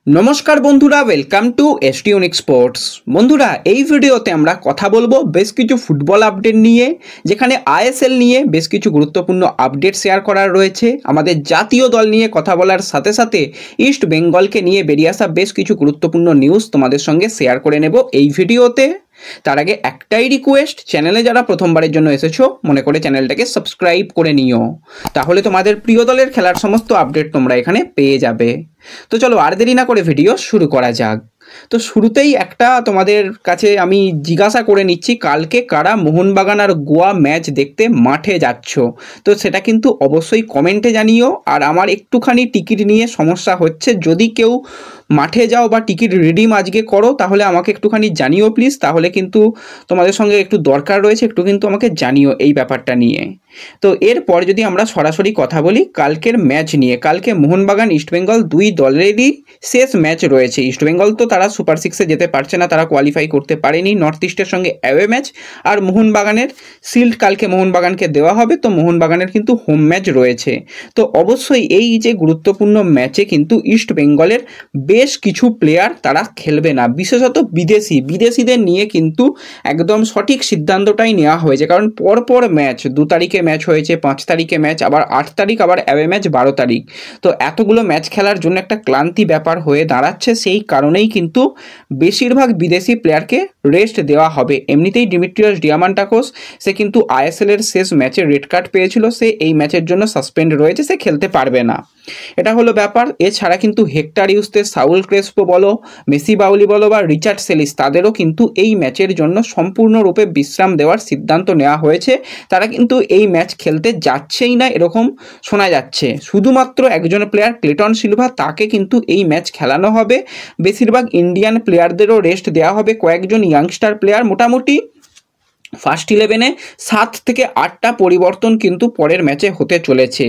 নমস্কার বন্ধুরা, welcome to এসটিউনিক sports. বন্ধুরা, এই ভিডিওতে আমরা কথা বলবো বেশ কিছু ফুটবল আপডেট নিয়ে, যেখানে আইএসএল নিয়ে বেশ কিছু গুরুত্বপূর্ণ আপডেট শেয়ার করার রয়েছে। আমাদের জাতীয় দল নিয়ে কথা বলার সাথে সাথে ইস্ট বেঙ্গলকে নিয়ে বেরিয়ে আসা বেশ কিছু গুরুত্বপূর্ণ নিউজ তোমাদের সঙ্গে শেয়ার করে নেব এই ভিডিওতে। তার আগে একটাই রিকোয়েস্ট, চ্যানেলে যারা প্রথমবারের জন্য এসেছো মনে করে চ্যানেলটাকে সাবস্ক্রাইব করে নিও, তাহলে তোমাদের প্রিয় দলের খেলার সমস্ত আপডেট তোমরা এখানে পেয়ে যাবে। তো চলো আর দেরি না করে ভিডিও শুরু করা যাক। তো শুরুতেই একটা তোমাদের কাছে আমি জিজ্ঞাসা করে নিচ্ছি, কালকে কারা মোহনবাগান আর গোয়া ম্যাচ দেখতে মাঠে যাচ্ছ? তো সেটা কিন্তু অবশ্যই কমেন্টে জানিও। আর আমার একটুখানি টিকিট নিয়ে সমস্যা হচ্ছে, যদি কেউ মাঠে যাও বা টিকিট রিডিম আজকে করো তাহলে আমাকে একটুখানি জানিও প্লিজ, তাহলে কিন্তু তোমাদের সঙ্গে একটু দরকার রয়েছে, একটু কিন্তু আমাকে জানিও এই ব্যাপারটা নিয়ে। তো এরপর যদি আমরা সরাসরি কথা বলি কালকের ম্যাচ নিয়ে, কালকে মোহনবাগান ইস্টবেঙ্গল দুই দলেরই শেষ ম্যাচ রয়েছে। ইস্টবেঙ্গল তো তারা সুপার সিক্সে যেতে পারছে না, তারা কোয়ালিফাই করতে পারেনি, নর্থ ইস্টের সঙ্গে অ্যাওয়ে ম্যাচ। আর মোহনবাগানের শিল্ড কালকে মোহনবাগানকে দেওয়া হবে, তো মোহনবাগানের কিন্তু হোম ম্যাচ রয়েছে। তো অবশ্যই এই যে গুরুত্বপূর্ণ ম্যাচে কিন্তু ইস্ট বেঙ্গলের বেশ কিছু প্লেয়ার তারা খেলবে না, বিশেষত বিদেশিদের নিয়ে কিন্তু একদম সঠিক সিদ্ধান্তটাই নেওয়া হয়েছে। কারণ পরপর ম্যাচ, 2 তারিখে ম্যাচ হয়েছে, 5 তারিখে ম্যাচ, আবার 8 তারিখ আবার অ্যাওয়ে ম্যাচ 12 তারিখ। তো এতগুলো ম্যাচ খেলার জন্য একটা ক্লান্তি ব্যাপার হয়ে দাঁড়াচ্ছে, সেই কারণেই কিন্তু বেশিরভাগ বিদেশি প্লেয়ারকে রেস্ট দেওয়া হবে। এমনিতেই ডিমিট্রিয়াস ডিয়ামান্টাকোস সে কিন্তু আইএসএলের শেষ ম্যাচে রেড কার্ড পেয়েছিল, সে এই ম্যাচের জন্য সাসপেন্ড রয়েছে, সে খেলতে পারবে না, এটা হলো ব্যাপার। এছাড়া কিন্তু হেক্টর ইউস্তেস, সাউল ক্রেসপো বলো, মেসি বাউলি বলো বা রিচার্ড সেলিস, তাদেরও কিন্তু এই ম্যাচের জন্য সম্পূর্ণরূপে বিশ্রাম দেওয়ার সিদ্ধান্ত নেওয়া হয়েছে। তারা কিন্তু এই ম্যাচ খেলতে যাচ্ছেই না এরকম শোনা যাচ্ছে। শুধুমাত্র একজন প্লেয়ার ক্লেটন সিলভা, তাকে কিন্তু এই ম্যাচ খেলানো হবে। বেশিরভাগ ইন্ডিয়ান প্লেয়ারদেরও রেস্ট দেওয়া হবে। কয়েকজন ইয়াংস্টার প্লেয়ার, মোটামুটি ফার্স্ট 11-এ 7 থেকে 8টা পরিবর্তন কিন্তু পরের ম্যাচে হতে চলেছে।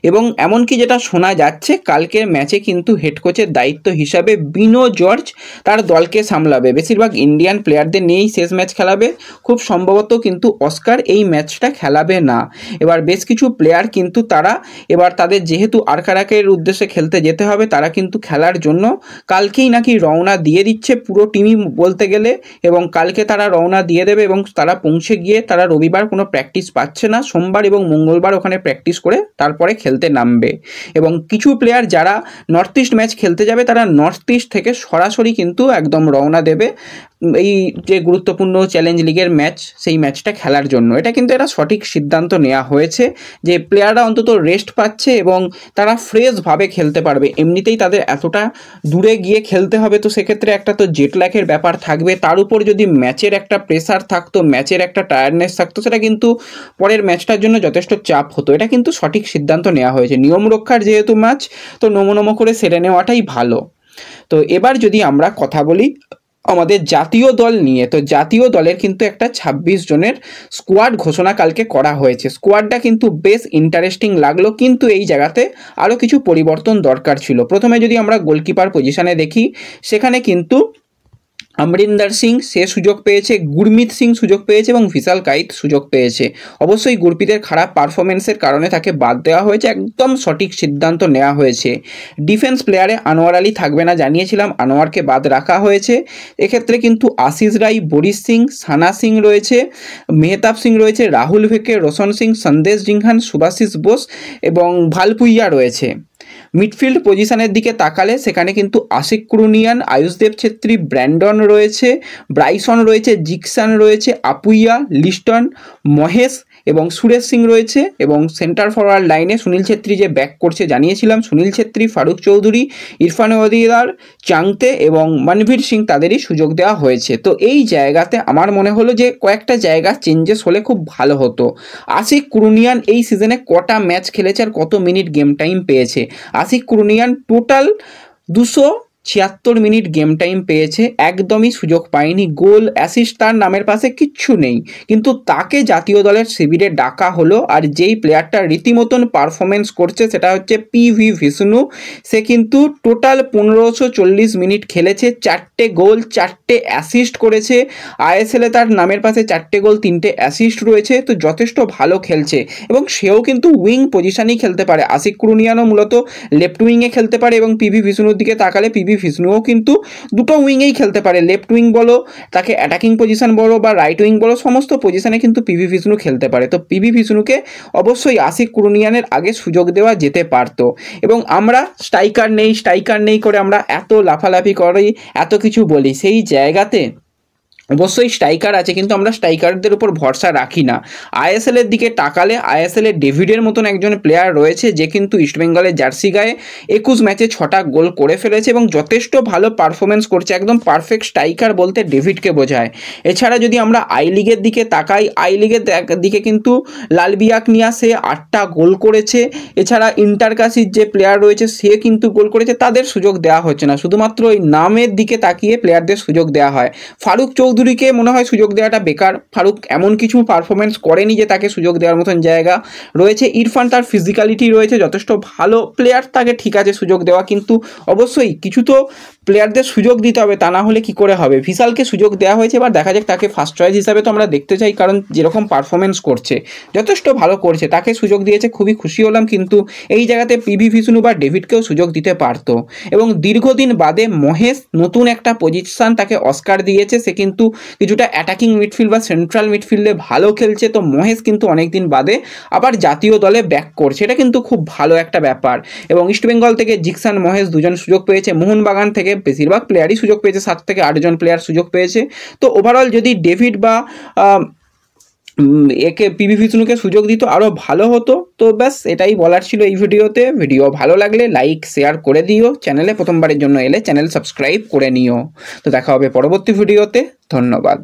এবং এমনকি যেটা শোনা যাচ্ছে, কালকের ম্যাচে কিন্তু হেড কোচের দায়িত্ব হিসাবে বিনো জর্জ তার দলকে সামলাবে। বেশিরভাগ ইন্ডিয়ান প্লেয়ারদের নিয়েই শেষ ম্যাচ খেলাবে, খুব সম্ভবত কিন্তু অস্কার এই ম্যাচটা খেলাবে না। এবার বেশ কিছু প্লেয়ার কিন্তু তারা এবার তাদের যেহেতু আরকারাকের উদ্দেশ্যে খেলতে যেতে হবে, তারা কিন্তু খেলার জন্য কালকেই নাকি রওনা দিয়ে দিচ্ছে, পুরো টিমই বলতে গেলে। এবং কালকে তারা রওনা দিয়ে দেবে এবং তারা পৌঁছে গিয়ে তারা রবিবার কোনো প্র্যাকটিস পাচ্ছে না, সোমবার এবং মঙ্গলবার ওখানে প্র্যাকটিস করে তারপরে খেলতে নামবে। এবং কিছু প্লেয়ার যারা নর্থ ইস্ট ম্যাচ খেলতে যাবে, তারা নর্থ ইস্ট থেকে সরাসরি কিন্তু একদম রওনা দেবে এই যে গুরুত্বপূর্ণ চ্যালেঞ্জ লিগের ম্যাচ, সেই ম্যাচটা খেলার জন্য। এটা কিন্তু একটা সঠিক সিদ্ধান্ত নেওয়া হয়েছে যে প্লেয়াররা অন্তত রেস্ট পাচ্ছে এবং তারা ফ্রেশভাবে খেলতে পারবে। এমনিতেই তাদের এতটা দূরে গিয়ে খেলতে হবে, তো সেক্ষেত্রে একটা তো জেট ল্যাগের ব্যাপার থাকবে, তার উপর যদি ম্যাচের একটা প্রেসার থাকতো, ম্যাচের একটা টায়ার্ডনেস থাকতো, সেটা কিন্তু পরের ম্যাচটার জন্য যথেষ্ট চাপ হতো। এটা কিন্তু সঠিক সিদ্ধান্ত নেওয়া হয়েছে। নিয়ম রক্ষার যেহেতু ম্যাচ, তো নমো করে সেরে নেওয়াটাই ভালো। তো এবার যদি আমরা কথা বলি আমাদের জাতীয় দল নিয়ে, তো জাতীয় দলের কিন্তু একটা 26 জনের স্কোয়াড ঘোষণা কালকে করা হয়েছে। স্কোয়াডটা কিন্তু বেশ ইন্টারেস্টিং লাগলো, কিন্তু এই জায়গাতে আরও কিছু পরিবর্তন দরকার ছিল। প্রথমে যদি আমরা গোলকিপার পজিশনে দেখি, সেখানে কিন্তু অমরিন্দর সিং সে সুযোগ পেয়েছে, গুরমিত সিং সুযোগ পেয়েছে এবং ভিশাল কাইত সুযোগ পেয়েছে। অবশ্যই গুরপ্রীতের খারাপ পারফরমেন্সের কারণে তাকে বাদ দেওয়া হয়েছে, একদম সঠিক সিদ্ধান্ত নেওয়া হয়েছে। ডিফেন্স প্লেয়ারে আনোয়ার আলী থাকবে না জানিয়েছিলাম, আনোয়ারকে বাদ রাখা হয়েছে। এক্ষেত্রে কিন্তু আশিস রায়, বরিশ সিং, সানা সিং রয়েছে, মেহতাব সিং রয়েছে, রাহুল ভেকে, রোশন সিং, সন্দেশ জিংহান, সুভাশিস বোস এবং ভালপুইয়া রয়েছে। মিডফিল্ড পজিশনের দিকে তাকালে সেখানে কিন্তু আশিক কুরুনিয়ান, আয়ুষদেব ছেত্রী, ব্র্যান্ডন রয়েছে, ব্রাইসন রয়েছে, জিকসান রয়েছে, আপুইয়া, লিস্টন, মহেশ এবং সুরেশ সিং রয়েছে। এবং সেন্টার ফরওয়ার্ড লাইনে সুনীল ছেত্রী যে ব্যাক করছে জানিয়েছিলাম, সুনীল ছেত্রী, ফারুক চৌধুরী, ইরফান ওয়াদিদার, চাংতে এবং মনভীর সিং, তাদেরই সুযোগ দেওয়া হয়েছে। তো এই জায়গাতে আমার মনে হলো যে কয়েকটা জায়গা চেঞ্জেস হলে খুব ভালো হতো। আশিক কুরুনিয়ান এই সিজনে কটা ম্যাচ খেলেছে আর কত মিনিট গেম টাইম পেয়েছে? Ashique Kuruniyan total 276 minute game time পেয়েছে, একদমই সুযোগ পায়নি। গোল, অ্যাসিস্ট তার নামের পাশে কিচ্ছু নেই, কিন্তু তাকে জাতীয় দলের শিবিরে ডাকা হলো। আর যেই প্লেয়ারটা রীতিমতন পারফরমেন্স করছে সেটা হচ্ছে পিভি বিষ্ণু। সে কিন্তু টোটাল 1540 মিনিট খেলেছে, 4টে গোল, 4টে অ্যাসিস্ট করেছে। আইএসএলে তার নামের পাশে 4টে গোল, 3টে অ্যাসিস্ট রয়েছে, তো যথেষ্ট ভালো খেলছে। এবং সেও কিন্তু উইং পজিশনেই খেলতে পারে। আশিক কুরুনিয়ানও মূলত লেফট উইংয়ে খেলতে পারে এবং পিভি বিষ্ণুর দিকে তাকালে পিভি ফিসনুও কিন্তু দুটো উইংয়েই খেলতে পারে, লেফট উইং বলো, তাকে অ্যাটাকিং পজিশন বলো বা রাইট উইং বলো, সমস্ত পজিশনে কিন্তু পিভি ফিসনু খেলতে পারে। তো পিভি ফিসনুকে অবশ্যই আশিক কুরুনিয়ানের আগে সুযোগ দেওয়া যেতে পারতো। এবং আমরা স্ট্রাইকার নেই করে আমরা এত লাফালাফি করি, এত কিছু বলি, সেই জায়গাতে অবশ্যই স্ট্রাইকার আছে, কিন্তু আমরা স্ট্রাইকারদের উপর ভরসা রাখি না। আইএসএলের দিকে তাকালে আইএসএলের ডেভিডের মতন একজন প্লেয়ার রয়েছে যে কিন্তু ইস্টবেঙ্গলের জার্সি গায়ে 21 ম্যাচে 6টা গোল করে ফেলেছে এবং যথেষ্ট ভালো পারফরমেন্স করছে। একদম পারফেক্ট স্ট্রাইকার বলতে ডেভিডকে বোঝায়। এছাড়া যদি আমরা আই লিগের দিকে তাকাই, আই লিগের দিকে কিন্তু লালবিয়াকনিয়া সে 8টা গোল করেছে। এছাড়া ইন্টারকাশির যে প্লেয়ার রয়েছে সে কিন্তু গোল করেছে, তাদের সুযোগ দেওয়া হচ্ছে না, শুধুমাত্র ওই নামের দিকে তাকিয়ে প্লেয়ারদের সুযোগ দেওয়া হয়। ফারুক চৌধুরীকে মনে হয় সুযোগ দেওয়াটা বেকার, ফারুক এমন কিছু পারফরমেন্স করেনি যে তাকে সুযোগ দেওয়ার মতন জায়গা রয়েছে। ইরফান তার ফিজিক্যালিটি রয়েছে, যথেষ্ট ভালো প্লেয়ার, তাকে ঠিক আছে সুযোগ দেওয়া, কিন্তু অবশ্যই কিছু তো প্লেয়ারদের সুযোগ দিতে হবে, তা না হলে কি করে হবে। ভিশালকে সুযোগ দেওয়া হয়েছে, এবার দেখা যাক, তাকে ফার্স্ট চয়েস হিসাবে তো আমরা দেখতে চাই, কারণ যেরকম পারফরমেন্স করছে যথেষ্ট ভালো করছে, তাকে সুযোগ দিয়েছে, খুবই খুশি হলাম। কিন্তু এই জায়গাতে পিভি ফিসনু বা ডেভিডকেও সুযোগ দিতে পারতো। এবং দীর্ঘদিন বাদে মহেশ নতুন একটা পজিশন তাকে অস্কার দিয়েছে, সে কিন্তু কিছুটা অ্যাটাকিং মিডফিল্ড বা সেন্ট্রাল মিডফিল্ডে ভালো খেলছে। তো মহেশ কিন্তু অনেকদিন বাদে আবার জাতীয় দলে ব্যাক করছে, এটা কিন্তু খুব ভালো একটা ব্যাপার। এবং ইস্টবেঙ্গল থেকে জিকসান মহেশ দুজন সুযোগ পেয়েছে, মোহনবাগান থেকে বেশিরভাগ প্লেয়ারই সুযোগ পেয়েছে, 7 থেকে 8 জন প্লেয়ার সুযোগ পেয়েছে। তো ওভারঅল যদি ডেভিড বা একে পিভি ফিসনুকে সুযোগ দিত আরও ভালো হতো। তো ব্যাস এটাই বলার ছিল এই ভিডিওতে। ভিডিও ভালো লাগলে লাইক শেয়ার করে দিও, চ্যানেলে প্রথমবারের জন্য এলে চ্যানেল সাবস্ক্রাইব করে নিও। তো দেখা হবে পরবর্তী ভিডিওতে, ধন্যবাদ।